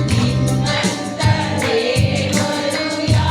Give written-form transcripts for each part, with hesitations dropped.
ನಿಮ್ಮಂತ ದೇವರು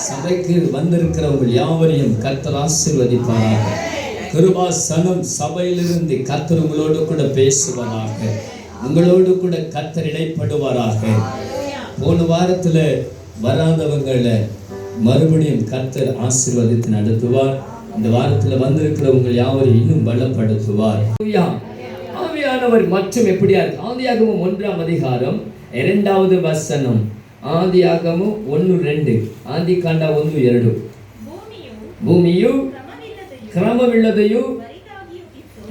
சபைக்கு வந்திருக்கிறவர்கள் யாவரையும் கர்த்தர் ஆசீர்வதிப்பாராக. கிருபாசனம் சபையிலிருந்து கர்த்தர் உங்களோடு கூட பேசுவாராக. உங்களோடு கூட கர்த்தர் இடைப்படுவாராக. போன வாரத்தில் வராதவங்களை மறுபடியும் கர்த்தர் ஆசீர்வதித்து நடத்துவார். இந்த வாரத்தில் வந்திருக்கிறவங்க யாவரையும் இன்னும் பலப்படுத்துவார். ஆவியானவர் மற்றும் எப்படியா இருக்கு? ஆதியாகமம் 1ஆம் அதிகாரம் 2வது வசனம். ஆதியாகமம் 1:2, ಆದಿಕಾಂಡ 1:2. ಭೂಮಿಯು ಕ್ರಮವಿಲ್ಲದೆಯೂ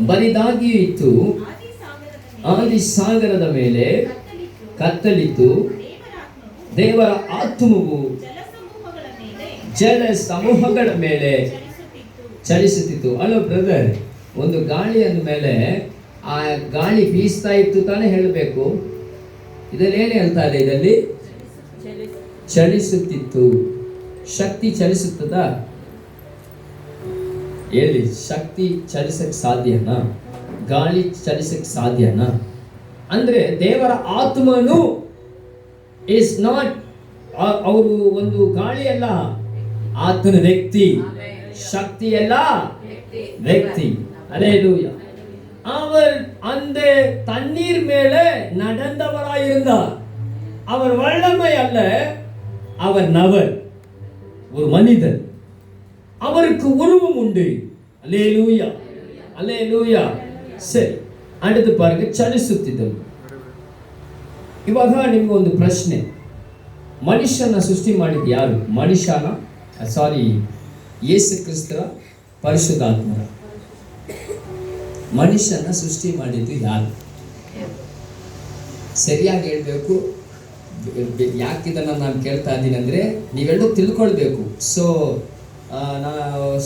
ಬರಿದಾಗಿಯೂ ಇತ್ತು, ಆದಿ ಸಾಗರದ ಮೇಲೆ ಕತ್ತಲಿತ್ತು, ದೇವರ ಆತ್ಮವು ಜಲ ಸಮೂಹಗಳ ಮೇಲೆ ಚಲಿಸುತ್ತಿತ್ತು. ಅಲೋ ಬ್ರದರ್, ಒಂದು ಗಾಳಿ ಅಂದ ಮೇಲೆ ಆ ಗಾಳಿ ಬೀಸ್ತಾ ಇತ್ತು ತಾನೇ ಹೇಳಬೇಕು. ಇದರಲ್ಲಿ ಏನು ಹೇಳ್ತಾ ಇದೆ? ಇದರಲ್ಲಿ ಚಲಿಸುತ್ತಿತ್ತು. ಶಕ್ತಿ ಚಲಿಸುತ್ತದಾ ಹೇಳಿ? ಶಕ್ತಿ ಚಲಿಸಕ್ಕೆ ಸಾಧ್ಯನಾ? ಗಾಳಿ ಚಲಿಸಕ್ಕೆ ಸಾಧ್ಯನಾ? ಅಂದ್ರೆ ದೇವರ ಆತ್ಮನು ಇಸ್ ನಾಟ್, ಅವರು ಒಂದು ಗಾಳಿ ಅಲ್ಲ, ಆತನ ವ್ಯಕ್ತಿ. சக்தி எல்லாம் ವ್ಯಕ್ತಿ. அல்லேலூயா. அவர் அந்த தண்ணீர் மேலே நடந்தவராயிருந்தார். அவர் வல்லமை அல்ல, அவர் நபர், ஒரு மனிதன். அவருக்கு உருவம் உண்டு. அல்லேலூயா, அல்லேலೂಯಾ. ಸರಿ, அடுத்து பாருங்க, ಚಲಿಸುತ್ತಿದ್ದನು. ಇವಾಗ ನಿಮಗೆ ಒಂದು ಪ್ರಶ್ನೆ. ಮನುಷ್ಯನ ಸೃಷ್ಟಿ ಮಾಡಿದ್ದು ಯಾರು? ಮನುಷ್ಯನ ಯೇಸು ಕ್ರಿಸ್ತರ ಪರಿಶುದ್ಧಾತ್ಮರ? ಮನುಷ್ಯನ ಸೃಷ್ಟಿ ಮಾಡಿದ್ದು ಯಾರು? ಸರಿಯಾಗಿ ಹೇಳ್ಬೇಕು. ಯಾಕಿದನ್ನು ನಾನು ಕೇಳ್ತಾ ಇದ್ದೀನಿ ಅಂದರೆ ನೀವೆಲ್ಲರೂ ತಿಳ್ಕೊಳ್ಬೇಕು. ಸೊ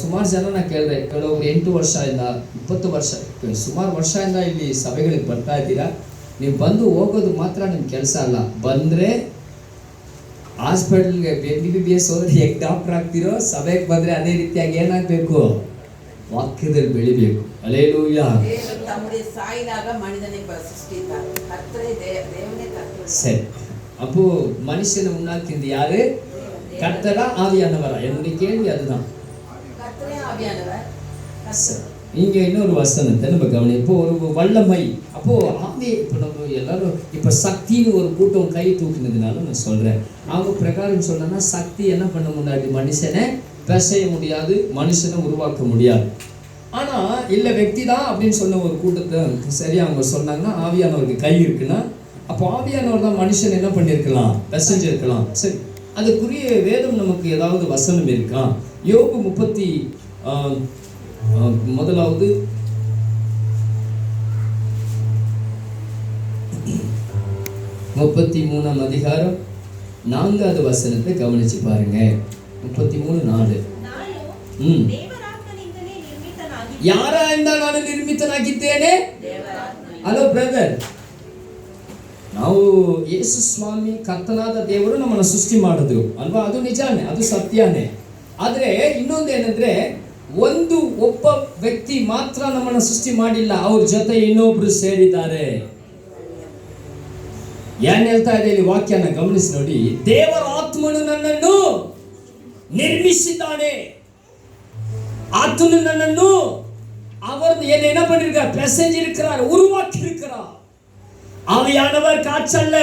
ಸುಮಾರು ಜನ ಕೇಳಿದೆ, ಕೆಲವರು 8 ವರ್ಷದಿಂದ 20 ವರ್ಷ, ಸುಮಾರು ವರ್ಷದಿಂದ ಇಲ್ಲಿ ಸಭೆಗಳಿಗೆ ಬರ್ತಾ ಇದ್ದೀರಾ. ನೀವು ಬಂದು ಹೋಗೋದು ಮಾತ್ರ ನಿಮ್ಮ ಕೆಲಸ ಅಲ್ಲ. ಬಂದರೆ ಹಾಸ್ಪಿಟಲ್ಗೆ MBBS ಹೋದ್ರೆ ಹೇಗೆ ಡಾಕ್ಟರ್ ಆಗ್ತಿರೋ, ಸಭೆಗೆ ಬಂದರೆ ಅದೇ ರೀತಿಯಾಗಿ ಏನಾಗಬೇಕು? ವಾಕ್ಯದಲ್ಲಿ ಬೆಳಿಬೇಕು. அல்லேலூயா. சரி, அப்போ மனுஷனை உண்டாக்கியது யாரு? கர்த்தரா ஆவியானவரா? என்னுடைய கேள்வி அதுதான். இங்க இன்னொரு வசனத்தை நம்ம கவனி. இப்போ ஒரு வல்லமை, அப்போ ஆவி, இப்போ நம்ம எல்லாரும் இப்போ சக்தின்னு ஒரு கூட்டம் கை தூக்கினதுனால நான் சொல்றேன். அவங்க பிரகாரம் சொன்னா சக்தி என்ன பண்ண முடியாது? மனுஷனை பிசைய முடியாது, மனுஷனை உருவாக்க முடியாது. ஆனா இல்ல వ్యక్తి தான் அப்படின்னு சொன்ன ஒரு கூட்டத்தை சரியா அவங்க சொன்னாங்கன்னா, ஆவியானவருக்கு கை இருக்குன்னா அப்போ ஆவியானவர் தான் மனுஷன் என்ன பண்ணியிருக்கலாம்? பிசைஞ்சிருக்கலாம். சரி, அதுக்குரிய வேதம் நமக்கு ஏதாவது வசனம் இருக்கா? யோபு 33ஆம் அதிகாரம் 4வது வசனத்தை கவனிச்சு பாருங்க. 33:4. ಯಾರಿಂದ ನಾನು ನಿರ್ಮಿತನಾಗಿದ್ದೇನೆ? ಹಲೋ ಬ್ರದರ್, ನಾವು ಯೇಸು ಸ್ವಾಮಿ ಕರ್ತನಾದ ದೇವರು ನಮ್ಮನ್ನು ಸೃಷ್ಟಿ ಮಾಡಿದ್ರು ಅಲ್ವಾ? ಅದು ನಿಜಾನೇ, ಅದು ಸತ್ಯನೇ. ಆದರೆ ಇನ್ನೊಂದೇನೆಂದ್ರೆ, ಒಬ್ಬ ವ್ಯಕ್ತಿ ಮಾತ್ರ ನಮ್ಮನ್ನು ಸೃಷ್ಟಿ ಮಾಡಿಲ್ಲ, ಅವ್ರ ಜೊತೆ ಇನ್ನೊಬ್ರು ಸೇರಿದ್ದಾರೆ. ಏನ್ ಹೇಳ್ತಾ ಇದೆ ಇಲ್ಲಿ ವಾಕ್ಯನ ಗಮನಿಸಿ ನೋಡಿ. ದೇವರ ಆತ್ಮನು ನನ್ನನ್ನು ನಿರ್ಮಿಸಿದ್ದಾನೆ. ஆத்துன்னு நன்னன்னு அவர் என்ன பண்ணிருக்கார்? பிரசஞ்சிருக்கிறார், உருவாக்கியிருக்கிறார். ஆவியானவர் காற்றல்ல,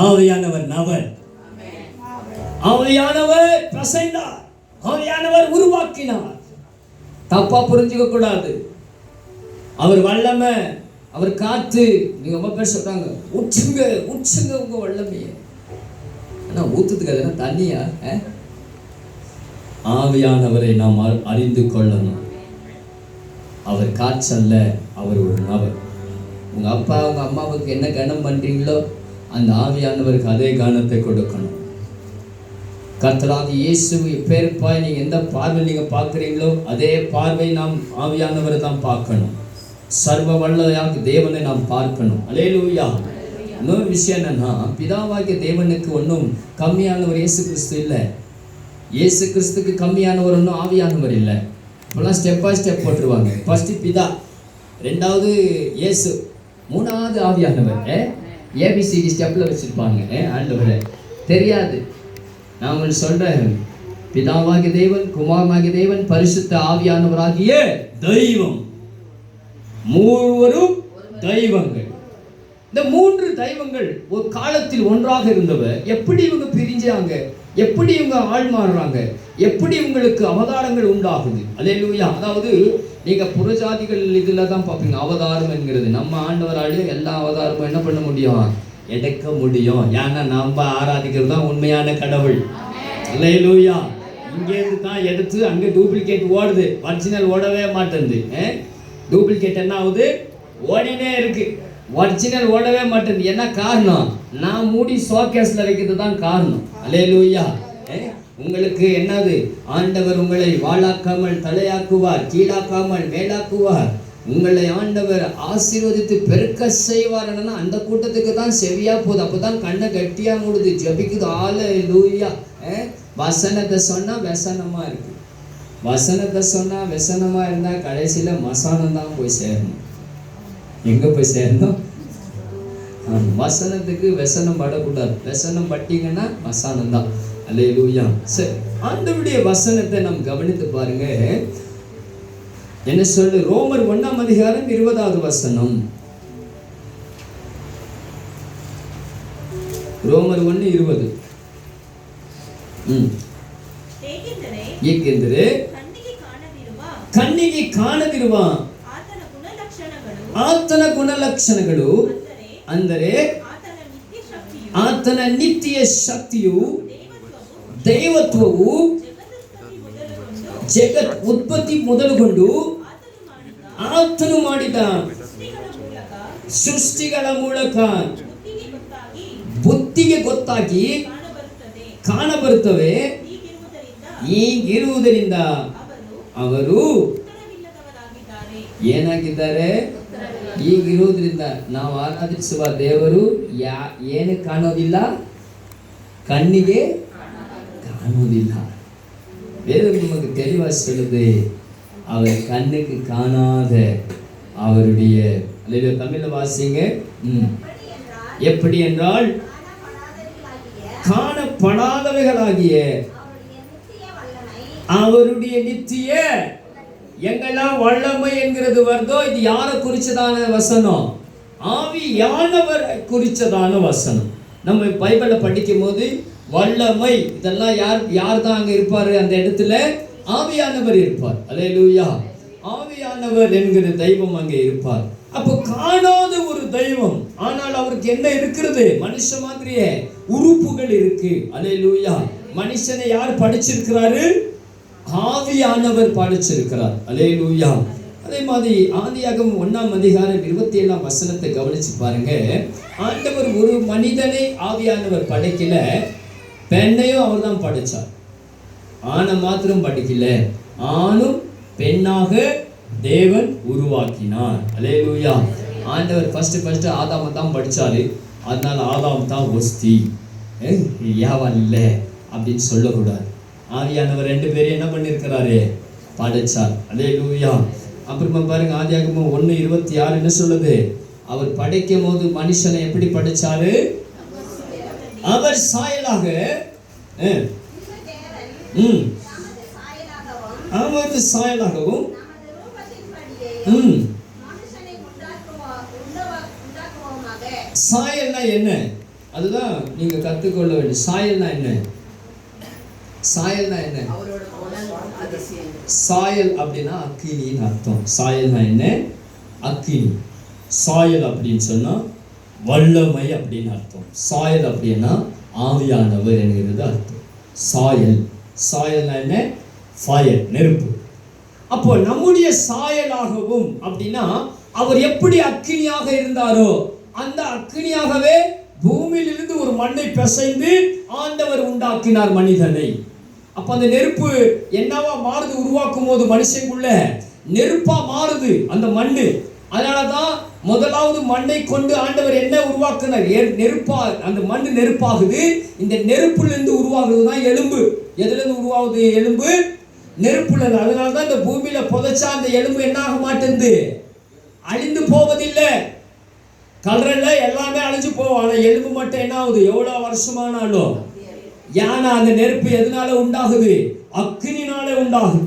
ஆவியானவர் நபர். ஆவியானவர் பிரசைந்தார், ஆவியானவர் உருவாக்கினார். தப்பா புரிஞ்சுக்க கூடாது. அவர் வல்லமை, அவர் காத்து. நீங்க ரொம்ப பேர் சொல்றாங்க, உச்சுங்க உச்சுங்க உங்க வல்லமைய. ஆனா ஊத்துறதுக்கு அதெல்லாம் தண்ணியா? ஆவியானவரை நாம் அறிந்து கொள்ளணும். அவர் காற்றல்ல, அவர் ஒரு நபர். உங்க அப்பா உங்க அம்மாவுக்கு என்ன கனம் பண்றீங்களோ அந்த ஆவியானவருக்கு அதே கனத்தை கொடுக்கணும். கர்த்தராகிய இயேசு எப்பேர்ப்பாய் நீங்க எந்த பார்வை நீங்க பார்க்குறீங்களோ அதே பார்வை நாம் ஆவியானவரை தான் பார்க்கணும். சர்வ வல்லமையாக தேவனை நாம் பார்க்கணும். அல்லேலூயா. இன்னொரு விஷயம் என்னன்னா, பிதாவாகிய தேவனுக்கு ஒன்றும் கம்மியானவர் இயேசு கிறிஸ்து இல்லை. இயேசு கிறிஸ்துக்கு கம்மியானவர் ஒன்றும் ஆவியானவர் இல்லை. இப்போலாம் ஸ்டெப் பை ஸ்டெப் போட்டுருவாங்க. ஃபர்ஸ்ட் பிதா, 2வது இயேசு, 3வது ஆவியானவர். ஏபிசிடி ஸ்டெப்பில் வச்சுருப்பாங்க. ஆண்டவரை தெரியாது. நான் உங்களுக்கு சொல்றேன், பிதாவாகிய தேவன், குமாரனாகிய தேவன், பரிசுத்த ஆவியானவராகிய தெய்வம், மூவரும் தெய்வங்கள். இந்த மூன்று தெய்வங்கள் ஒரு காலத்தில் ஒன்றாக இருந்தவர். எப்படி இவங்க பிரிஞ்சாங்க, எப்படி இவங்க ஆள் மாறுறாங்க, எப்படி உங்களுக்கு அவதாரங்கள் உண்டாகுது? அல்லேலூயா. அதாவது நீங்க புறஜாதிகள் இதுல தான் பார்ப்பீங்க அவதாரம் என்கிறது. நம்ம ஆண்டவராலே எல்லா அவதாரமும் என்ன பண்ண முடியும்? எடுக்க முடியும். ஏன்னா நம்ம ஆராதிக்கிறது தான் உண்மையான கடவுள். அல்லேலூயா. இங்கேருந்து தான் எடுத்து அங்கே டூப்ளிகேட் ஓடுது, ஒரிஜினல் ஓடவே மாட்டேங்குது. டூப்ளிகேட் என்ன ஆகுது? ஓடினே இருக்கு. ஒரிஜினல் ஓடவே மாட்டேங்குது. என்ன காரணம்? நான் மூடி ஷோகேஸ்ல வைக்கிறது தான் காரணம். அல்லேலூயா. உங்களுக்கு என்னது? ஆண்டவர் உங்களை வாளாக்காமல் தலையாக்குவார், கீழாக்காமல் மேலாக்குவார். உங்களை ஆண்டவர் ஆசீர்வதித்து பெருக்க செய்வார். அந்த கூட்டத்துக்கு தான் செவியா போகுது. அப்பதான் கண்ணை கட்டியா மூடுது, ஜபிக்குது. அல்லேலூயா. வசனத்தை சொன்னா வசனமா இருக்கு. வசனத்தை சொன்னா வசனமா இருந்தா கடைசியில மசானம் தான் போய் சேரணும். எங்க போய் சேரணும்? வசனத்துக்கு வசனம் படக்கூடாது. வசனம் பட்டீங்கன்னா மசானம் தான். அல்லேலூயா. சரி, ஆண்டவருடைய வசனத்தை நாம் கவனித்து பாருங்க. என்ன சொல்லு? ரோமர் 1ஆம் அதிகாரம் 20வது வசனம். ரோமர் 1:20. ಏಕೆಂದರೆ ಕಣ್ಣಿಗೆ ಕಾಣದಿರುವ ಆತನ ಗುಣಲಕ್ಷಣಗಳು, ಅಂದರೆ ಆತನ ನಿತ್ಯ ಶಕ್ತಿಯು, ದೈವತ್ವವು ಜಗತ್ ಉತ್ಪತ್ತಿ ಮೊದಲುಗೊಂಡು ಆತನು ಮಾಡಿದ ಸೃಷ್ಟಿಗಳ ಮೂಲಕ ಬುದ್ಧಿಗೆ ಗೊತ್ತಾಗಿ ಕಾಣಬರುತ್ತವೆ. ಹೀಗಿರುವುದರಿಂದ ಅವರು ಏನಾಗಿದ್ದಾರೆ? ಹೀಗಿರುವುದರಿಂದ ನಾವು ಆರಾಧಿಸುವ ದೇವರು ಏನು ಕಾಣೋದಿಲ್ಲ? ಕಣ್ಣಿಗೆ காணுவதில்ல. வேதம் நமக்கு தெளிவாக சொல்லுது, அவர் கண்ணுக்கு காணாத அவருடைய. தமிழ்ல வாசிங்க. எப்படி என்றால், காணப்படாதவைகளாகிய அவருடைய நித்திய எங்கெல்லாம் வல்லமை என்கிறது வருதோ, இது யாரை குறிச்சதான வசனம்? ஆவியானவர் குறிச்சதான வசனம். நம்ம பைபிளை படிக்கும் போது வல்லமை இதெல்லாம் யார் தான் அங்க இருப்பாரு? அந்த இடத்துல ஆவியானவர் இருப்பார். அல்லேலூயா. ஆவியானவர் என்கிற தெய்வம் அங்கே இருப்பார். அப்போ காணாத ஒரு தெய்வம், ஆனால் அவருக்கு என்ன இருக்கிறது? மனுஷ மாதிரியே உறுப்புகள் இருக்கு. அல்லேலூயா. மனுஷனை யார் படைச்சிருக்கிறாரு? ஆவியானவர் படைச்சிருக்கிறார். அல்லேலூயா. அதே மாதிரி ஆதியாகமம் 1ஆம் அதிகாரம் 27ஆம் வசனத்தை கவனிச்சு பாருங்க. ஆண்டவர் ஒரு மனிதனை ஆவியானவர் படைக்கல, பெண்ணையும் அவர் தான் படைச்சார். ஆணை மாத்திரம் படைக்கல, ஆணும் பெண்ணாக தேவன் உருவாக்கினார். அல்லேலூயா. ஆண்டவர் ஃபர்ஸ்ட் ஆதாமை தான் படிச்சாரு. அதனால ஆதாம் தான் ஒஸ்தி, யாவன் இல்லை அப்படின்னு சொல்லக்கூடாது. ஆவியானவர் 2 பேரும் என்ன பண்ணிருக்கிறாரு? படைச்சார். அல்லேலூயா. அப்புறமா பாருங்க, ஆதியாகமம் 1:26 என்ன சொல்லுது? அவர் படைக்கும் போது மனுஷனை எப்படி படைச்சாரு? அவர் சாயலாக, அவர் சாயலாகவும் சாயல்னா என்ன? அதுதான் நீங்க கத்துக்கொள்ள வேண்டும். சாயல்னா என்ன? சாயல்னா என்ன? சாயல் அப்படின்னா அக்கினின்னு அர்த்தம். சாயல்னா என்ன? அக்கினி. சாயல் அப்படின்னு சொன்னா வல்லமை அப்படின்னு அர்த்தம். சாயல் அப்படின்னா ஆவியானவர் என்கிறது அர்த்தம். சாயல், சாயல்னா என்ன? ஃபயர், நெருப்பு. அப்போ நம்முடைய சாயலாகவும் அப்படின்னா அவர் எப்படி அக்கினியாக இருந்தாரோ அந்த அக்கினியாகவே பூமியிலிருந்து ஒரு மண்ணை பிசைந்து ஆண்டவர் உண்டாக்கினார் மனிதனை. அப்ப அந்த நெருப்பு என்னவா மாறுது? உருவாக்கும் போது மனுஷனுக்குள்ள நெருப்பா மாறுது அந்த மண்ணு. அதனாலதான் முதலாவது மண்ணை கொண்டு ஆண்டவர் என்ன உருவாக்குனார்? நெருப்பா, அந்த மண்ணு நெருப்பாகுது. இந்த நெருப்புல இருந்து உருவாகுது தான் எலும்பு. எதுல இருந்து உருவாகுது? எலும்பு நெருப்புல இருந்து. அதனாலதான் இந்த பூமியில புதைச்சா அந்த எலும்பு என்ன ஆக மாட்டேங்குது? அழிந்து போவதில்லை. கலரில் எல்லாமே அழிஞ்சு போவோம். ஆனால் எலும்பு மட்டும் என்ன ஆகுது? எவ்வளோ வருஷமானாலும் ஏன்னா அந்த நெருப்பு எதனால உண்டாகுது? அக்கினினாலே உண்டாகுது,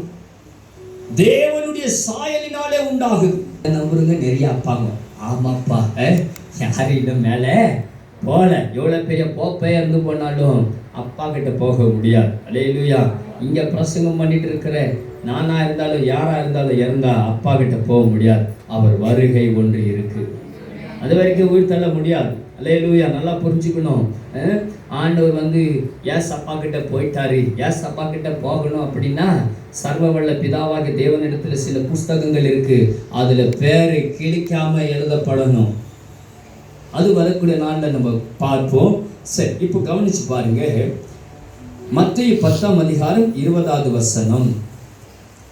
தேவனுடைய சாயலினாலே உண்டாகுது. நம்புறங்க நிறைய அப்பாங்க, ஆமாப்பா யாரும் இன்னும் மேல போல, எவ்வளவு பெரிய போப்பையா இருந்து போனாலும் அப்பா கிட்ட போக முடியாது. அல்லேலூயா. இங்க பிரசங்கம் பண்ணிட்டு இருக்கிற நானா இருந்தாலும் யாரா இருந்தாலும் இறந்தா அப்பா கிட்ட போக முடியாது. அவர் வருகை ஒன்று இருக்கு, அது வரைக்கும் உயிர் தள்ள முடியாது. அல்லேலூயா. நல்லா புரிஞ்சுக்கணும். ஆண்டவர் ஏஸ் அப்பா கிட்ட போயிட்டாரு, ஏஸ் அப்பா கிட்ட போகணும் அப்படின்னா சர்வ வல்ல பிதாவாக தேவனிடத்துல சில புஸ்தகங்கள் இருக்கு, அதுல பேரை கிழிக்காம எழுதப்படணும். அது வரக்கூடிய நாளில் நம்ம பார்ப்போம். சரி, இப்போ கவனிச்சு பாருங்க. மத்தேயு 10ஆம் அதிகாரம் 20வது வசனம்.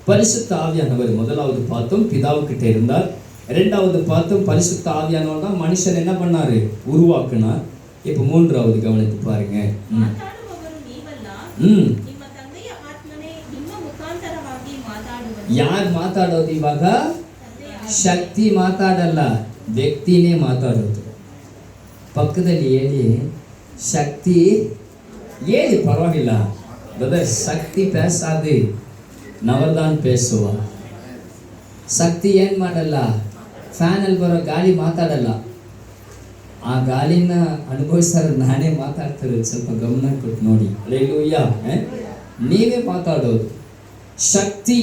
பரிசுத்த ஆவியானவர் முதலாவது பார்த்தோம் பிதாவுக்கிட்ட இருந்தார், இரண்டாவது பார்த்தோம் பரிசுத்த ஆவியானவர் தான் மனுஷன் என்ன பண்ணாரு? உருவாக்குனார். இப்போ மூன்றாவது கவனித்து பாருங்க. ಯಾರು ಮಾತಾಡೋದು ಇವಾಗ? ಶಕ್ತಿ ಮಾತಾಡಲ್ಲ, ವ್ಯಕ್ತಿನೇ ಮಾತಾಡೋದು. ಪಕ್ಕದಲ್ಲಿ ಹೇಳಿ, ಶಕ್ತಿ ಹೇಳಿ, ಪರವಾಗಿಲ್ಲ ಬ್ರದರ್. ಶಕ್ತಿ ಪೇಸಾದು ನವರ್ದಾನ್ ಪೇಸುವ. ಶಕ್ತಿ ಏನು ಮಾಡಲ್ಲ, ಫ್ಯಾನಲ್ಲಿ ಬರೋ ಗಾಳಿ ಮಾತಾಡಲ್ಲ, ಆ ಗಾಳಿನ ಅನುಭವಿಸ್ತಾರೆ. ನಾನೇ ಮಾತಾಡ್ತಿರೋದು, ಸ್ವಲ್ಪ ಗಮನ ಕೊಟ್ಟು ನೋಡಿ. அல்லேலூயா. நீவே மாத்தாடோது. சக்தி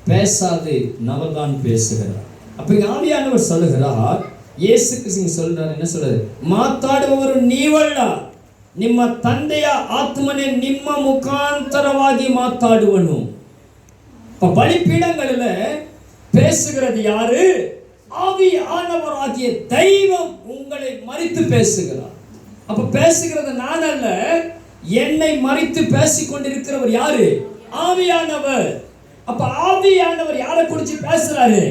பேசாது, நவர்தான் பேசுகிறார். அப்ப இங்க ஆவியானவர் சொல்லுகிறார், இயேசு கிறிஸ்து சொல்றார், என்ன சொல்றாரு? ಮಾತಾಡುವವರು ನೀವಲ್ಲ, ನಿಮ್ಮ ತಂದೆಯ ಆತ್ಮನೇ ನಿಮ್ಮ ಮುಖಾಂತರವಾಗಿ ಮಾತಾಡುವನು. இப்ப பலிபீடங்களில் பேசுகிறது யாரு? ஆவியானவராகிய தெய்வம் உங்களை மறித்து பேசுகிறார். அப்ப பேசுகிறது நான் அல்ல, என்னை மறித்து பேசிக் கொண்டிருக்கிறவர் யாரு? ஆவியானவர். அப்ப ஆவியானவர் யாரை குறித்து பேசுறாரு?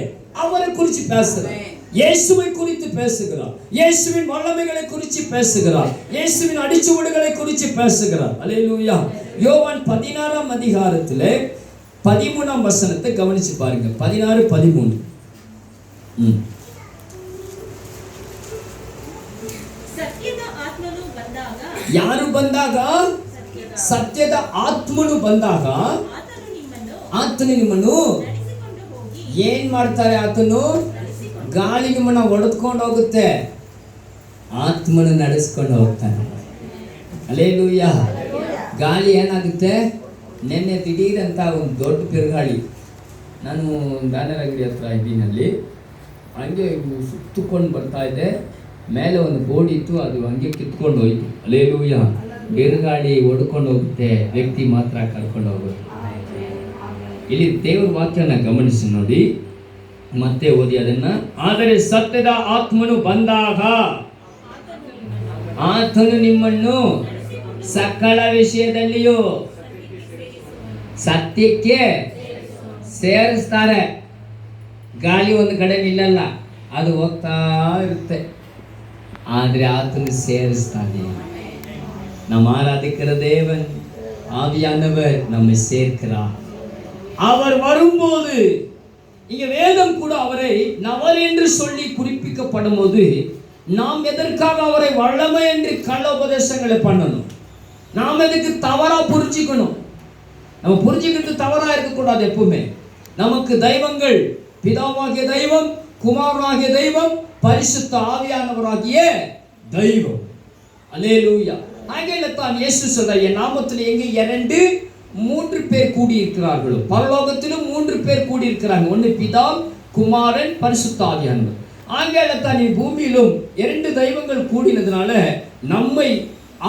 அவரை குறித்து பேசுறார். இயேசுவை குறித்து பேசுகிறார், இயேசுவின் வல்லமைகளை குறித்து பேசுகிறார், இயேசுவின் அடிச்சுவடுகளை குறித்து பேசுகிறார். அல்லேலூயா. யோவான் 16ஆம் அதிகாரத்திலே 13ஆம் வசனத்தை கவனிச்சு பாருங்க. 16:13. ಯಾರು ಬಂದಾಗ? ಸತ್ಯದ ಆತ್ಮನು ಬಂದಾಗ ಆತನು ನಿಮ್ಮನ್ನು ಏನ್ ಮಾಡ್ತಾರೆ? ಆತನು ಗಾಳಿ ನಿಮ್ಮನ್ನ ಒಡೆದುಕೊಂಡು ಹೋಗುತ್ತೆ, ಆತ್ಮನು ನಡೆಸ್ಕೊಂಡು ಹೋಗ್ತಾನೆ. அல்லேலூயா. ಗಾಳಿ ಏನಾಗುತ್ತೆ? ನಿನ್ನೆ ದಿಢೀರಂತ ಒಂದು ದೊಡ್ಡ ಬಿರುಗಾಳಿ, ನಾನು ಬ್ಯಾನರಗಡಿ ಹತ್ರ ಇದ್ದೀನಲ್ಲಿ, ಹಂಗೆ ಸುತ್ತಕೊಂಡು ಬರ್ತಾ ಇದ್ದೆ, ಮೇಲೆ ಒಂದು ಬೋರ್ಡ್ ಇತ್ತು, ಅದು ಹಂಗೆ ಕಿತ್ಕೊಂಡು ಹೋಯ್ತು. அல்லேலூயா. ಬಿರುಗಾಳಿ ಒಡ್ಕೊಂಡು ಹೋಗುತ್ತೆ, ವ್ಯಕ್ತಿ ಮಾತ್ರ ಕರ್ಕೊಂಡು ಹೋಗುತ್ತೆ. ಇಲ್ಲಿ ದೇವರ ವಾಕ್ಯನ ಗಮನಿಸಿ ನೋಡಿ, ಮತ್ತೆ ಓದಿ ಅದನ್ನ. ಆದರೆ ಸತ್ಯದ ಆತ್ಮನು ಬಂದಾಗ ಆತನು ನಿಮ್ಮನ್ನು ಸಕಲ ವಿಷಯದಲ್ಲಿಯೂ ಸತ್ಯಕ್ಕೆ ಸೇರಿಸ್ತಾರೆ. ಗಾಳಿ ಒಂದು ಕಡೆ ನಿಲ್ಲಲ್ಲ, ಅದು ಹೋಗ್ತಾ ಇರುತ್ತೆ, ಆದರೆ ಆತನು ಸೇರಿಸ್ತಾನೆ. நாம் ஆராதிக்கிற தேவன் ஆவியானவர் நம்மை சேர்க்கிறார். அவர் வரும்போது இங்க வேதம் கூட அவரை நவர் என்று சொல்லி குறிப்பிக்கப்படும் போது நாம் எதற்காக அவரை வல்லமை என்று கள்ள உபதேசங்களை பண்ணணும்? நாம் எதுக்கு தவறா புரிஞ்சுக்கணும்? நம்ம புரிஞ்சுக்கிட்டு தவறா இருக்கக்கூடாது. எப்பவுமே நமக்கு தெய்வங்கள், பிதாவாகிய தெய்வம், குமாரனாகிய தெய்வம், பரிசுத்த ஆவியானவராகிய தெய்வம். அல்லேலூயா. ஆகையால்தான் இயேசு சொல்றார், என் நாமத்தில் எங்கே 2-3 பேர் கூடியிருக்கிறார்களோ, பரலோகத்திலும் 3 பேர் கூடியிருக்கிறாங்க, ஒன்று பிதா, குமாரன், பரிசுத்த ஆவியானவர். ஆகையால்தான் பூமியிலும் 2 தெய்வங்கள் கூடினதுனால நம்மை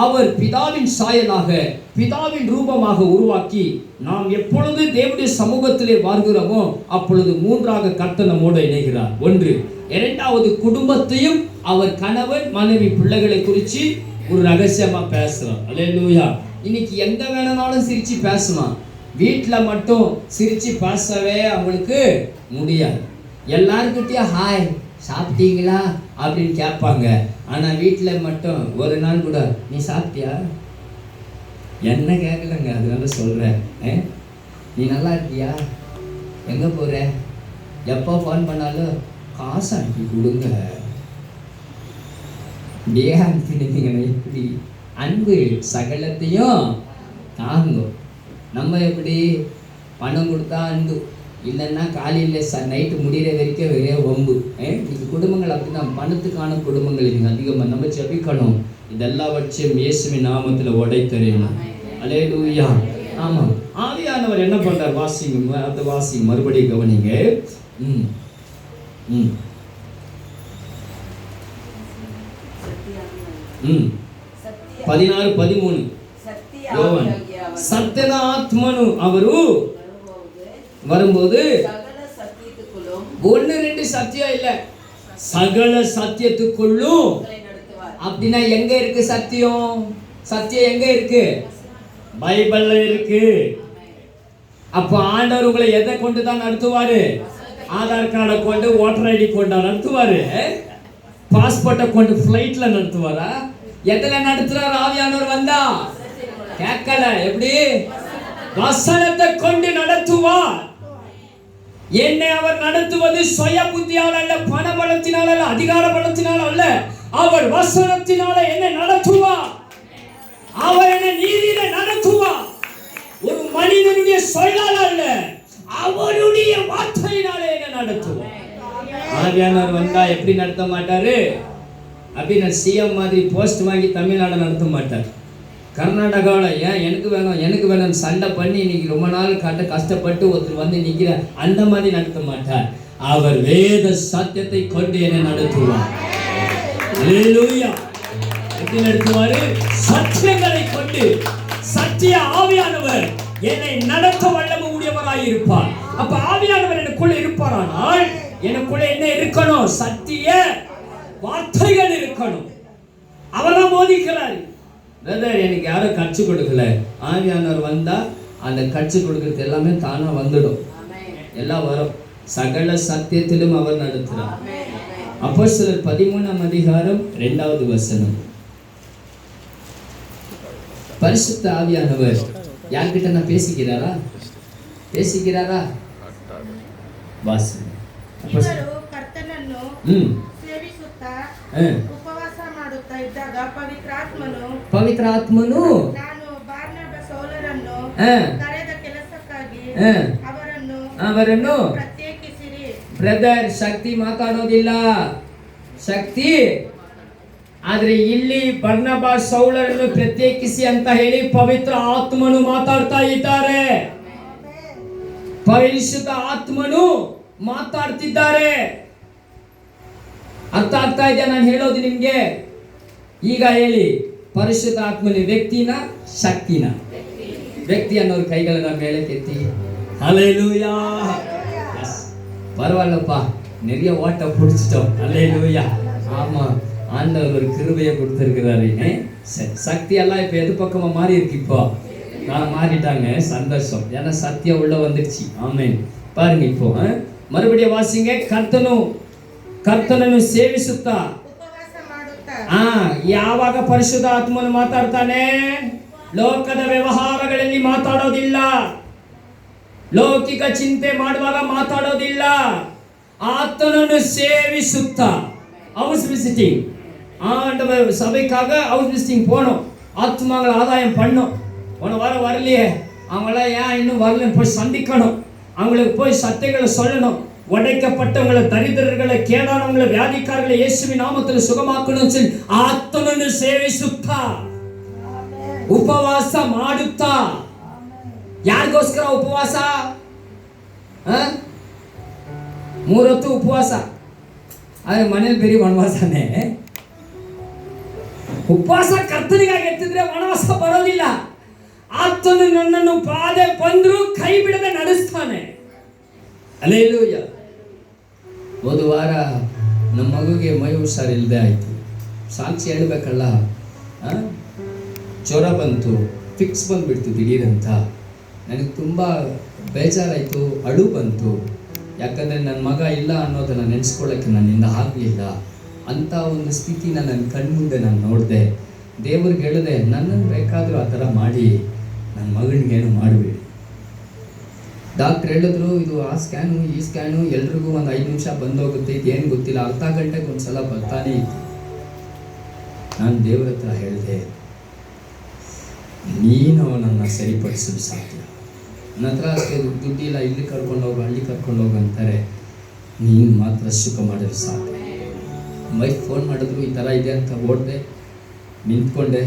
அவர் பிதாவின் சாயலாக, பிதாவின் ரூபமாக உருவாக்கி நாம் எப்பொழுது தேவனுடைய சமூகத்திலே வாழ்கிறோமோ அப்பொழுது 3ஆக கர்த்தர் நம்மோடு இணைகிறார். ஒன்று. இரண்டாவது, குடும்பத்தையும் அவர் கணவன், மனைவி, பிள்ளைகளை குறித்து ஒரு ரகசியமா பேசுறோம். அல்லேலூயா. இன்னைக்கு எங்க வேணும்னாலும் சிரிச்சு பேசலாம், வீட்டில் மட்டும் சிரிச்சு பேசவே அவங்களுக்கு முடியாது. எல்லாருக்கிட்டையும் ஹாய் சாப்பிட்டீங்களா அப்படின்னு கேட்பாங்க. ஆனால் வீட்டில் மட்டும் ஒரு நாள் கூட நீ சாப்பிட்டியா என்ன கேட்கலங்க. அதனால சொல்கிறேன், நீ நல்லா இருக்கியா, எங்கே போகிற, எப்போ ஃபோன் பண்ணாலும் காசு அனுப்பி கொடுங்க, இப்படியே அனுப்பிடுவீங்கன்னா எப்படி? அன்பு சகலத்தையும் தாங்கும். நம்ம எப்படி பணம் கொடுத்தா அன்பு, இல்லைன்னா காலையில் நைட்டு முடிகிற வரைக்கும் ஒரே வம்பு. இன்னைக்கு குடும்பங்கள் அப்படிதான், பணத்துக்கான குடும்பங்கள் இங்கே அதிகமாக. நம்ம ஜெபிக்கணும், இதெல்லாம் வச்சு இயேசுவின் நாமத்தில் உடைத்தறியணும். அல்லேலூயா. ஆமாம், ஆவியானவர் என்ன பண்றார்? வாசிங்க, அந்த வாசிங்க, மறுபடியும் கவனிங்க. 16-13 ಸತ್ಯದ ಆತ್ಮನು ಅವರು வரும்போது ஒன்னு ரெண்டு சத்தியம் இல்ல, சகல சத்தியத்துக்குள்ளும். அப்படின்னா எங்க இருக்கு சத்தியம்? சத்தியம் எங்க இருக்கு? பைபிள்ல இருக்கு. அப்ப ஆண்டவர் உங்களை எதை கொண்டு தான் நடத்துவாரு? ஆதார் கார்டை கொண்டு, ஓட்டர் ஐடி கொண்டா நடத்துவாரு? பாஸ்போர்ட்டை கொண்டு ஃபிளைட்ல நடத்துவாரா? எதுல நடத்துறாரு ஆவியானவர் வந்தா? கேட்கல. எப்படி? வசனத்தை கொண்டு நடத்துவார். என்னை அவர் நடத்துவது சுய புத்தியால் அல்ல, பண பலத்தினால் அல்ல, அதிகார பலத்தினால் அல்ல. அவர் வசனத்தினால என்னை நடத்துவார். அவர் என்னை நீதியில நடத்துவார். ஒரு மனிதனுடைய சொல்லால் அல்ல, அவருடைய வார்த்தையினாலே என்னை நடத்துவார். ஆவியானவர் வந்தா எப்படி நடத்த மாட்டாரு? அப்படின்னு சிஎம் மாதிரி போஸ்ட் வாங்கி தமிழ்நாடு நடத்த மாட்டார். கர்நாடகாவில் ஏன் எனக்கு வேணும் சண்டை பண்ணி இன்னைக்கு ரொம்ப நாள் கஷ்டப்பட்டு ஒருத்தர் வந்து நிற்கிற அந்த மாதிரி நடத்த மாட்டார். அவர் வேத சத்தியத்தை கொண்டு என்னை நடத்துவார். அல்லேலூயா. எப்படி நடத்துவாரு? சத்தியங்களை கொண்டு. சத்திய ஆவியானவர் என்னை நடத்த வல்லமை உடையவராய் இருப்பார். அப்ப ஆவியானவர் எனக்குள்ள இருப்பாரானால் எனக்குள்ள என்ன இருக்கணும்? சத்திய வார்த்தைகள் இருக்கணும். அவர்தான் போதிக்கிறார். பிரதர், எனக்கு யாரும் கற்றுக் கொடுக்கல. ஆவியானவர் வந்தா அந்த கற்றுக் கொடுக்கறது எல்லாமே தானா வந்துடும், எல்லாம் வரும். சகல சத்தியத்திலும் அவர் நடத்துறார். அப்போஸ்தலர் 13:2 பரிசுத்த ஆவியானவர் யார்கிட்ட நான் பேசிக்கிறாரா? வாசி. ಪವಿತ್ರ ಆತ್ಮನು ಅವರನ್ನು ಬ್ರದರ್ ಶಕ್ತಿ ಮಾತಾಡೋದಿಲ್ಲ. ಶಕ್ತಿ ಆದ್ರೆ ಇಲ್ಲಿ ಬರ್ನಬಾ ಸೌಲರನ್ನು ಪ್ರತ್ಯೇಕಿಸಿ ಅಂತ ಹೇಳಿ ಪವಿತ್ರ ಆತ್ಮನು ಮಾತಾಡ್ತಾ ಇದ್ದಾರೆ. ಪರಿಶುದ್ಧ ಆತ್ಮನು ಮಾತಾಡ್ತಿದ್ದಾರೆ. ಅರ್ಥ ಆಗ್ತಾ ಇದೆಯಾ ನಾನು ಹೇಳೋದು ನಿಮ್ಗೆ? ಈಗ ಹೇಳಿ, ಪರಿಶುದ್ಧ ಆತ್ಮನ ವ್ಯಕ್ತಿನ ಶಕ್ತಿನ? ವ್ಯಕ್ತಿ ಅನ್ನೋರು ಕೈಗಳನ್ನ ಮೇಲೆ ಕೆತ್ತಿ. ஹல்லேலூயா. பரவாயில்லப்பா, நிறைய ஓட்ட பிடிச்சிட்டோம். ஹல்லேலூயா. ஆமா, ஆண்டவர் ஒரு கிருபையை கொடுத்திருக்கிறாரு. சக்தி எல்லாம் இப்ப எது பக்கமா மாறி இருக்கு? இப்போ நான் மாறிட்டாங்க. சந்தோஷம், ஏன்னா சத்தியம் உள்ள வந்துருச்சு. ஆமென். பாருங்க, இப்போ மறுபடியும் வாசிங்க. ಕರ್ತನನ್ನು ಸೇವಿಸುತ್ತಾ. ಯಾವಾಗ ಪರಿಶುದ್ಧ ಆತ್ಮನು ಮಾತಾಡ್ತಾನೆ? ಲೋಕದ ವ್ಯವಹಾರಗಳಲ್ಲಿ ಮಾತಾಡೋದಿಲ್ಲ, ಲೌಕಿಕ ಚಿಂತೆ ಮಾಡುವಾಗ ಮಾತಾಡೋದಿಲ್ಲ. ಆತನನ್ನು ಸೇವಿಸುತ್ತಾ. ஹவுஸ் விசிட்டிங், ஆண்டவர் சபைக்காக ஹவுஸ் விசிட்டிங் போனோம், ஆத்மாக்களை ஆதாயம் பண்ணோம். போன வாரம் வரலையே, அவங்களாம் ஏன் இன்னும் வரலன்னு போய் சந்திக்கணும், அவங்களுக்கு போய் சத்தியங்களை சொல்லணும். உடைக்கப்பட்டவங்களை, தரித்திரர்களை, ಕೇಡಾನವங்களை, ವ್ಯಾಧಿಕಾರங்களை ಯೇಸುವಿನ ನಾಮದಲ್ಲಿ ಸುಗಮಾಕணும் சொல்லி ಆತನನ್ನು ಸೇವಿಸುತ್ತಾ, ಉಪವಾಸ ಮಾಡುತ್ತಾ. ಯಾರಿಗೋಸ್ಕರ ಉಪವಾಸ? 3 ಹೊತ್ತು ಉಪವಾಸ. ಆದ್ರೆ ಮನೇಲಿ ಬೇರೆ ವನವಾಸನೇ. ಉಪವಾಸ ಕರ್ತನಿಗಾಗಿ ಎತ್ತಿದ್ರೆ ವನವಾಸ ಬರೋದಿಲ್ಲ. ಆತನು ನನ್ನನ್ನು ಬಾಧೆ ಬಂದರೂ ಕೈ ಬಿಡದೆ ನಡೆಸ್ತಾನೆ. ಅಲ್ಲೇಲೂಯಾ. ಹೋದ ವಾರ ನಮ್ಮ ಮಗುಗೆ ಮೈ ಹುಷಾರಿಲ್ಲದೆ ಆಯಿತು. ಸಾಕ್ಷಿ ಹೇಳಬೇಕಲ್ಲ, ಜ್ವರ ಬಂತು, ಫಿಕ್ಸ್ ಬಂದುಬಿಡ್ತು ದಿಢೀರಂತ. ನನಗೆ ತುಂಬ ಬೇಜಾರಾಯಿತು, ಅಳು ಬಂತು. ಯಾಕಂದರೆ ನನ್ನ ಮಗ ಇಲ್ಲ ಅನ್ನೋದನ್ನು ನೆನೆಸ್ಕೊಳ್ಳೋಕ್ಕೆ ನನ್ನಿಂದ ಆಗಲಿಲ್ಲ. ಅಂಥ ಒಂದು ಸ್ಥಿತಿನ ನನ್ನ ಕಣ್ಮುಂದೆ ನಾನು ನೋಡಿದೆ. ದೇವ್ರಿಗೆ ಹೇಳಿದೆ, ನನ್ನನ್ನು ಬೇಕಾದರೂ ಆ ಥರ ಮಾಡಿ, ನನ್ನ ಮಗನಿಗೇನು ಮಾಡಬೇಡಿ. ಡಾಕ್ಟ್ರ್ ಹೇಳಿದ್ರು, ಇದು ಆ ಸ್ಕ್ಯಾನು ಈ ಸ್ಕ್ಯಾನು ಎಲ್ರಿಗೂ ಒಂದು 5 ನಿಮಿಷ ಬಂದೋಗುತ್ತೆ, ಇದೇನು ಗೊತ್ತಿಲ್ಲ, ಅರ್ಧ ಗಂಟೆಗೆ ಒಂದು ಸಲ ಬರ್ತಾನೆ ಇತ್ತು. ನಾನು ದೇವ್ರ ಹತ್ರ ಹೇಳಿದೆ, ನೀನು ಅವನನ್ನು ಸರಿಪಡಿಸಲು ಸಾಧ್ಯ. ನನ್ನ ಹತ್ರ ಅಷ್ಟೇ ದುಡ್ಡಿಲ್ಲ, ಇಲ್ಲಿ ಕರ್ಕೊಂಡೋಗು ಅಲ್ಲಿ ಕರ್ಕೊಂಡೋಗು ಅಂತಾರೆ. ನೀನು ಮಾತ್ರ ಸುಖ ಮಾಡಲು ಸಾಧ್ಯ. ಮೈಕ್ ಫೋನ್ ಮಾಡಿದ್ರು ಈ ಥರ ಇದೆ ಅಂತ ಓಡಿದೆ, ನಿಂತ್ಕೊಂಡೆ.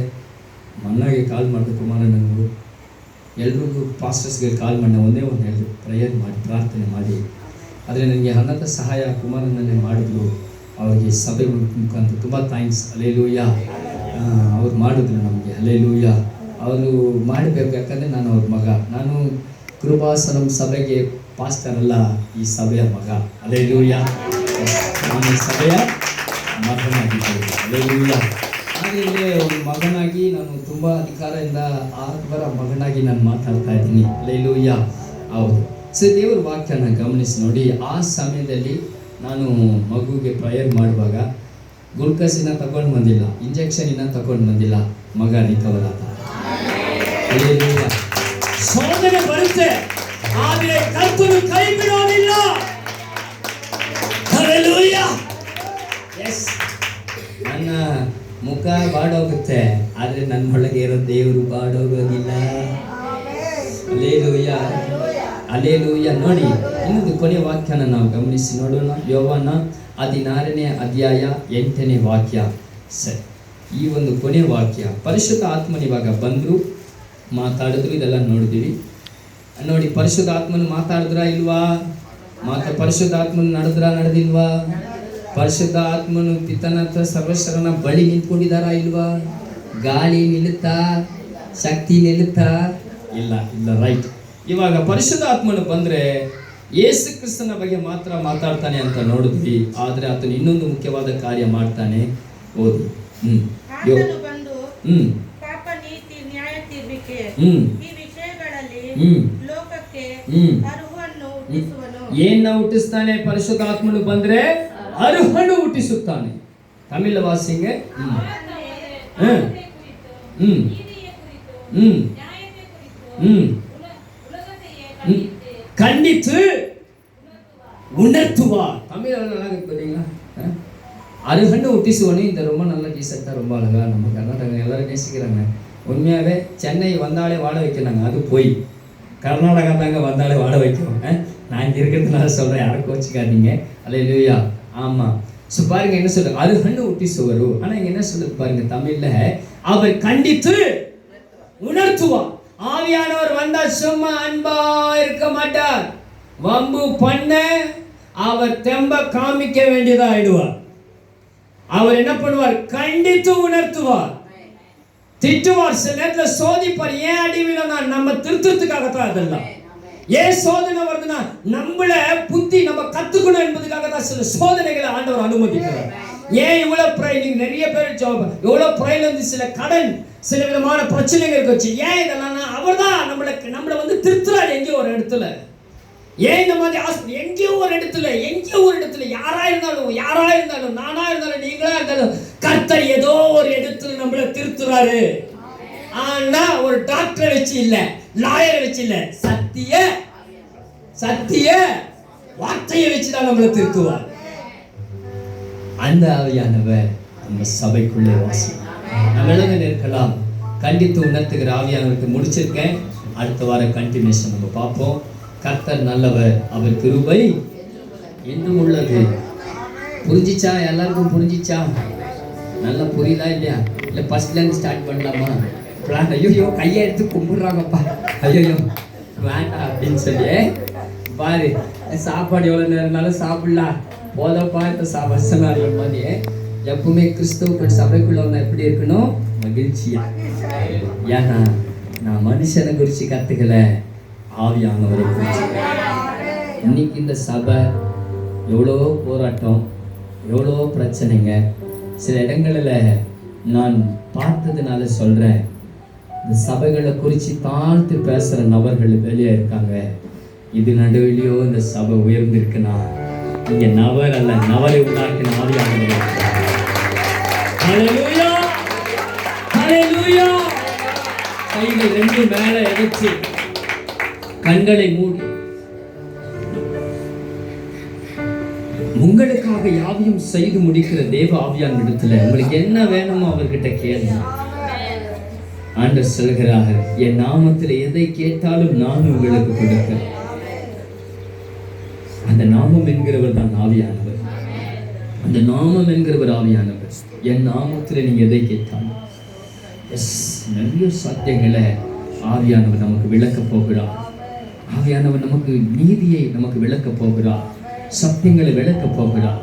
ಮನ್ನಾಗೆ ಕಾಲ್ ಮಾಡಿದೆ ಕುಮಾರ, ನನಗೂ ಎಲ್ರಿಗೂ ಪಾಸ್ಟರ್ಸ್ಗೆ ಕಾಲ್ ಮಾಡಿ ಒಂದೇ ಒಂದು ಹೇಳಿದ್ರು, ಪ್ರೇಯರ್ ಮಾಡಿ ಪ್ರಾರ್ಥನೆ ಮಾಡಿ. ಆದರೆ ನನಗೆ ಹಣದ ಸಹಾಯ ಕುಮಾರನನ್ನೇ ಮಾಡಿದ್ರು. ಅವರಿಗೆ ಸಭೆ ಮುಖಾಂತರ ತುಂಬ ಥ್ಯಾಂಕ್ಸ್. ಹಲ್ಲೆಲೂಯಾ. ಅವ್ರು ಮಾಡಿದ್ರು ನಮಗೆ. ಹಲ್ಲೆಲೂಯಾ. ಅವರು ಮಾಡಬೇಕು, ಯಾಕಂದರೆ ನಾನು ಅವ್ರ ಮಗ. ನಾನು ಕೃಪಾಸನಂ ಸಭೆಗೆ ಪಾಸ್ಟರ್ ಅಲ್ಲ, ಈ ಸಭೆಯ ಮಗ. ಹಲ್ಲೆಲೂಯಾ. ನಾನು ಈ ಸಭೆಯ ಮಗನಾಗಿದ್ದೇನೆ. ಹಲ್ಲೆಲೂಯಾ. ಹಾಗೆಯೇ ಒಂದು ಮಗನಾಗಿ ನಾನು ತುಂಬ ಅಧಿಕಾರದಿಂದ ಆತ್ಮರ ಮಗನಾಗಿ ನಾನು ಮಾತಾಡ್ತಾ ಇದ್ದೀನಿ. ಹಲ್ಲೆಲೂಯಾ. ಹೌದು. ಸೊ ದೇವರ ವಾಕ್ಯನ ಗಮನಿಸಿ ನೋಡಿ. ಆ ಸಮಯದಲ್ಲಿ ನಾನು ಮಗುಗೆ ಪ್ರೇಯರ್ ಮಾಡುವಾಗ ಗ್ಲೂಕೋಸಿನ ತಗೊಂಡು ಬಂದಿಲ್ಲ, ಇಂಜೆಕ್ಷನಿನ ತಗೊಂಡು ಬಂದಿಲ್ಲ, ಮಗ ರಿಕವರ್ ಆದ. ಹಲ್ಲೆಲೂಯಾ. ಸೋದನೆ ಬರುತ್ತೆ, ಆದರೆ ಕರ್ತನು ಕೈ ಬಿಡೋದಿಲ್ಲ. ಹಲ್ಲೆಲೂಯಾ. ಎಸ್, ನನ್ನ ಮುಖ ಬಾಡೋಗುತ್ತೆ, ಆದರೆ ನನ್ನೊಳಗೆ ಇರೋ ದೇವರು ಬಾಡೋಗೋದಿಲ್ಲ. ಹಲ್ಲೆಲೂಯಾ. ಹಲ್ಲೆಲೂಯಾ. ನೋಡಿ, ಇನ್ನೊಂದು ಕೊನೆಯ ವಾಕ್ಯನ ನಾವು ಗಮನಿಸಿ ನೋಡೋಣ. ಯೋವಾನ 16ನೇ ಅಧ್ಯಾಯ 8ನೇ ವಾಕ್ಯ. ಸರಿ, ಈ ಒಂದು ಕೊನೆಯ ವಾಕ್ಯ. ಪರಿಶುದ್ಧ ಆತ್ಮನ ಇವಾಗ ಬಂದರು, ಮಾತಾಡಿದ್ರು, ಇದೆಲ್ಲ ನೋಡಿದ್ದೀವಿ. ನೋಡಿ, ಪರಿಶುದ್ಧ ಆತ್ಮನ ಮಾತಾಡಿದ್ರ ಇಲ್ವಾ? ಪರಿಶುದ್ಧ ಆತ್ಮನ ನಡೆದಿಲ್ವಾ? ಪರಿಶುದ್ಧ ಆತ್ಮನು ಪಿತನ ಸರ್ವೇಶ್ವರನ ಬಳಿ ನಿಂತ್ಕೊಂಡಿದಾರ ಇಲ್ವಾ? ಗಾಳಿ ನಿಲ್ಲುತ್ತಾ? ಶಕ್ತಿ ನಿಲ್ಲುತ್ತಾ? ಇಲ್ಲ. ರೈಟ್. ಇವಾಗ ಪರಿಶುದ್ಧ ಆತ್ಮನು ಬಂದರೆ ಯೇಸು ಕ್ರಿಸ್ತನ ಬಗ್ಗೆ ಮಾತ್ರ ಮಾತಾಡ್ತಾನೆ ಅಂತ ನೋಡಿದ್ವಿ. ಆದರೆ ಆತನು ಇನ್ನೊಂದು ಮುಖ್ಯವಾದ ಕಾರ್ಯ ಮಾಡ್ತಾನೆ. ಓದಿ. ಏನ್ನ ಹುಟ್ಟಿಸ್ತಾನೆ? ಪರಿಶುದ್ಧ ಆತ್ಮನು ಬಂದ್ರೆ ಅರ್ಹನು ಹುಟ್ಟಿಸುತ್ತಾನೆ. ತಮಿಳ ವಾಸಿಂಗೆ கண்டித்து உணர்த்துவார். தமிழ் நல்லா பார்த்தீங்களா? அருகண்டு ஒட்டிசுவனு. இந்த ரொம்ப நல்ல டீசெண்டாக ரொம்ப அழகா நம்ம கர்நாடகா எல்லாரும் நேசிக்கிறாங்க. உண்மையாகவே சென்னை வந்தாலே வாட வைக்கிறாங்க. அது போய் கர்நாடகா தாங்க வந்தாலே வாட வைக்கிறோம். நான் இங்கே இருக்கிறதுனால சொல்கிறேன், யாரும் கோச்சிக்காதீங்க. ஹல்லேலூயா. ஆமாம். ஸோ பாருங்க என்ன சொல்றாங்க, அருகண்டு ஒட்டிசுவரு. ஆனால் இங்கே என்ன சொல்லுது பாருங்க, தமிழில் அவர் கண்டித்து உணர்த்துவார். ஆவியானவர் வந்தா சும்மா அன்பா இருக்க மாட்டார். வம்பு பண்ண அவர் தெம்ப காமிக்க வேண்டியதா ஆயிடுவார். அவர் என்ன பண்ணுவார்? கண்டித்து உணர்த்துவார், திட்டுவார், சில நேரத்தில் சோதிப்பார். ஏன் அடிவில நம்ம திருத்தத்துக்காகத்தான். அதெல்லாம் ஏன் சோதனை வருதுன்னா நம்மள புத்தி நம்ம கத்துக்கணும் என்பதுக்காக தான் சில சோதனைகளை ஆண்டவர் அனுமதிக்கிறார். ஏன் இவ்வளவு நீங்க நிறைய பேர் எவ்வளவு ப்ரைல இருந்து சில கடன், சில விதமான பிரச்சனைகள் வச்சு, ஏன் இதெல்லாம் அவர்தான் நம்மளை வந்து திருத்துறாரு. எங்கேயோ ஒரு இடத்துல, ஏன் இந்த மாதிரி எங்கேயோ ஒரு இடத்துல யாரா இருந்தாலும் நானா இருந்தாலும் நீங்களா இருந்தாலும் கர்த்தர் ஏதோ ஒரு இடத்துல நம்மளை திருத்துறாரு. ஆனா ஒரு டாக்டரை வச்சு இல்ல, லாயரை வச்சு இல்ல, சத்திய வார்த்தையை வச்சுதான் நம்மளை திருத்துவார். அந்த ஆவியானவர் நம்ம சபைக்குள்ளே வாசி. நம்ம எழுத இருக்கலாம். கண்டித்து உணர்த்துகிற ஆவியானவருக்கு முடிச்சிருக்கேன். அடுத்த வாரம் கண்டினியூஷன் நம்ம பார்ப்போம். கர்த்தர் நல்லவர், அவர் கிருபை இன்னும் உள்ளது. புரிஞ்சிச்சா? எல்லாருக்கும் புரிஞ்சிச்சா? நல்லா புரியுதா இல்லையா? இல்லை ஃபர்ஸ்ட்லேருந்து ஸ்டார்ட் பண்ணலாமா? பிளான். ஐயோ கையை எடுத்து கும்பிட்றாங்கப்பா, ஐயோ வேண்டாம் அப்படின்னு சொல்லி பாரு. சாப்பாடு எவ்வளோ நேரம்னாலும் சாப்பிடலாம், போதப்பா இந்த வசனாகிற மாதிரி. எப்பவுமே கிறிஸ்துவ சபைக்குள்ள ஒன்று எப்படி இருக்கணும்? மகிழ்ச்சியா. ஏன்னா நான் மனுஷனை குறித்து கற்றுக்கல, ஆவியானவரை குறித்து. இன்னைக்கு இந்த சபை எவ்வளோ போராட்டம், எவ்வளோ பிரச்சனைங்க. சில இடங்களில் நான் பார்த்ததுனால சொல்கிறேன், இந்த சபைகளை குறித்து தாழ்த்து பேசுகிற நபர்கள் வெளியே இருக்காங்க. இது நடுவிலையோ இந்த சபை உயர்ந்திருக்குன்னா இங்கே நபர் அல்ல, நபரை உண்டாக்கின ஆவியானவர். ஹல்லேலூயா, ஹல்லேலூயா. கைகள் ரெண்டு மேலே எடுத்து கண்களை மூடி உங்களுக்காக யாவையும் செய்து முடிக்கிற தேவ ஆவியான இடத்துல உங்களுக்கு என்ன வேணுமோ அவர்கிட்ட கேளுங்க. ஆண்டவர் சொல்கிறார், என் நாமத்தில் எதை கேட்டாலும் நான் உங்களுக்கு கொடுக்கிறேன். அந்த நாமம் என்கிறவர் தான் ஆவியானவர். அந்த நாமம் என்கிறவர் ஆவியானவர். என் நாமத்தில் நீங்க எதை கேட்டாலும் நிறைய சத்தியங்களை ஆவியானவர் நமக்கு விளக்க போகிறார். ஆவியானவர் நமக்கு நீதியை நமக்கு விளக்க போகிறார், சத்தியங்களை விளக்க போகிறார்.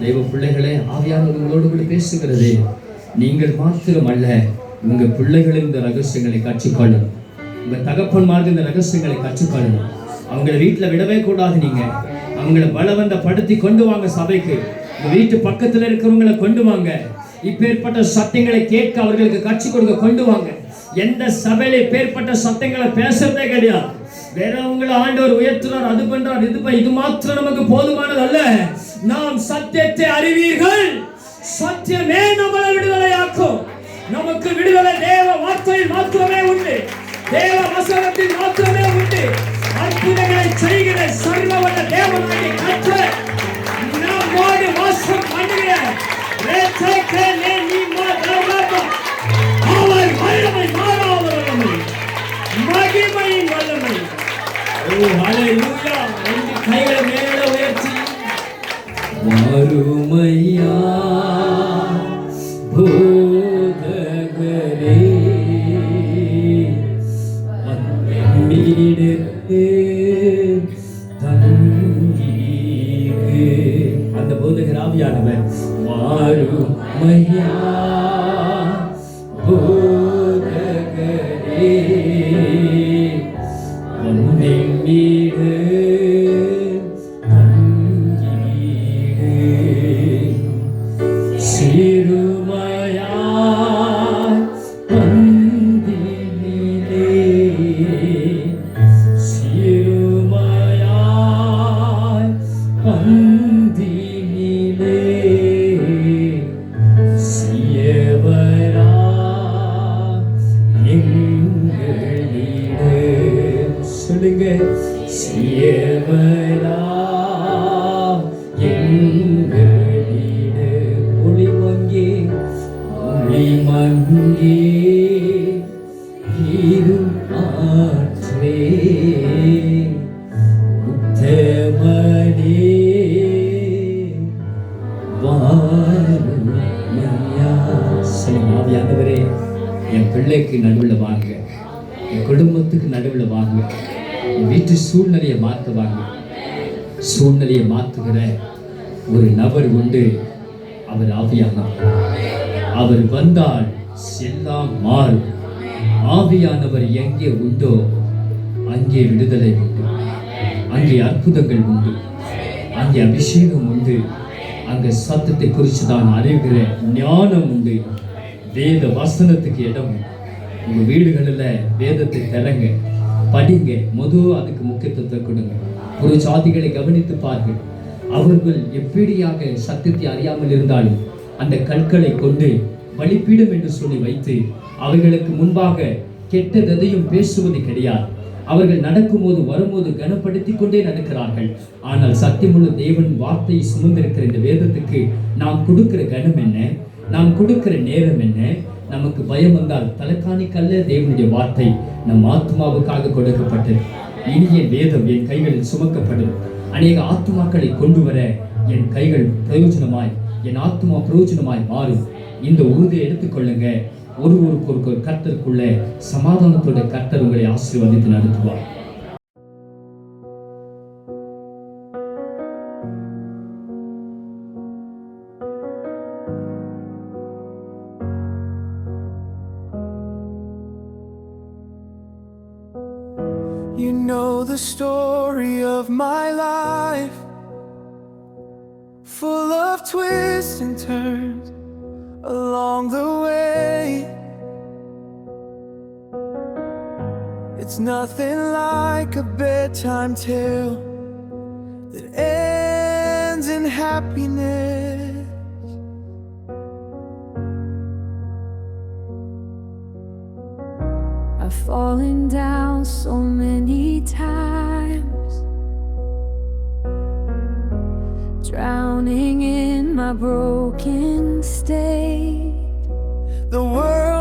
தெய்வ பிள்ளைகளே, ஆவியானவர் உங்களோடு கூட பேசுகிறதே, நீங்கள் மாத்திரம் அல்ல, உங்க பிள்ளைகளும் இந்த ரகசியங்களை கற்றுக்கொள்ளணும். உங்க தகப்பன்மார்கள் இந்த ரகசியங்களை கற்றுக்கொள்ளணும். அவங்களை வீட்டில் விடவே கூடாது. நீங்க அவங்களை பலவந்தப்படுத்தி கொண்டு வாங்க சபைக்கு. உங்க வீட்டு பக்கத்தில் இருக்கிறவங்களை கொண்டு வாங்க. இப்பேற்பட்ட சத்தியங்களை கேட்க அவர்களுக்கு கற்றுக் கொடுக்க கொண்டு வாங்க. எந்த சபையில இப்பேற்பட்ட சத்தியங்களை பேசுறதே கிடையாது. வேற உங்களை ஆண்டவர் உயர்த்துறார், அது பண்றார், இது மாத்திரம் நமக்கு போதுமானது அல்ல. நாம் சத்தியத்தை அறிவீர்கள், சத்தியமே நம்மளை விடுதலையாக்கும். நமக்கு விடுதலை தேவ வார்த்தையில் மாத்திரமே உண்டு, தேவ வசனத்தில் மாத்திரமே உண்டு. அற்புதங்களை செய்கிற சர்வவல்ல தேவனாகிய கர்த்தர் நம்மோடு வாசம் பண்ணுகிறார். அவர் வல்லமை, மாறாத வல்லமை, மகிமையின் வல்லமை. ஹல்லேலூயா! ரெண்டு கைகளை மேலே உயர்த்தி மறுமையா போதகரே மீடத்தே தங்கீரே. அந்த போதகர் ஆவியானவர் மறுமையா போதகரே உன்னை மீடு தங்கீரே. சிறுமையாய் பந்தினிலே, சிறுமையாய் பந்தினிலே சியவரா எங்களிடே. சொல்லுங்க, சியவரா எங்களிடே. ஒளி மங்கே இரும் ஆற்றே உத்தமனே வாருமையா. ஆவியானவரே, என் பிள்ளைக்கு நடுவில் வாங்க, என் குடும்பத்துக்கு நடுவில் வாங்க, என் வீட்டு சூழ்நிலையை மாற்றுவாங்க. சூழ்நிலையை மாற்றுகிற ஒரு நபர் உண்டு, அவர் ஆவியானவர். அவர் வந்தால் எல்லாம் மாறும். ஆவியானவர் எங்கே உண்டோ அங்கே விடுதலை உண்டு, அங்கே அற்புதங்கள் உண்டு, அங்கே அபிஷேகம் உண்டு, அங்கே சத்தத்தை குறித்து தான் அறிகிற ஞானம் உண்டு. வேத வசனத்துக்கு இடம். உங்க வீடுகளில் வேதத்தை தரங்க, படிங்க. அதுக்கு முக்கியத்துவத்தை கொடுங்க. ஒரு சாதிகளை கவனித்து பாருங்கள். அவர்கள் எப்படியாக சத்தியத்தை அறியாமல் இருந்தாலும் அந்த கற்களை கொண்டு பலிபீடம் என்று சொல்லி வைத்து அவர்களுக்கு முன்பாக கெட்டதையும் பேசுவது கிடையாது. அவர்கள் நடக்கும்போது வரும்போது கனப்படுத்தி கொண்டே நடக்கிறார்கள். ஆனால் சத்தியமுள்ள தேவன் வார்த்தையை சுமந்திருக்கிற இந்த வேதத்துக்கு நாம் கொடுக்கிற கனம் என்ன, நாம் கொடுக்கிற நேரம் என்ன? நமக்கு பயம் வந்தால் தலைக்காணிக்கல்ல தேவனுடைய வார்த்தை நம் ஆத்மாவுக்காக கொடுக்கப்பட்டது. இனிய வேதம் என் கைகளில் சுமக்கப்படும். அநேக ஆத்மாக்களை கொண்டு வர என் கைகள் பிரயோஜனமாய், என் ஆத்மா பிரயோஜனமாய் மாறும். இந்த உறுதியை எடுத்துக்கொள்ளுங்க. ஒருவருக்கு ஒரு கர்த்தருக்குள்ள சமாதானத்தோட கர்த்தர் உங்களை ஆசீர்வதித்து நடத்துவார். You know the story of my life, full of twists and turns along the way. It's nothing like a bedtime tale that ends in happiness. I've fallen down so many times, drowning in my broken state. The world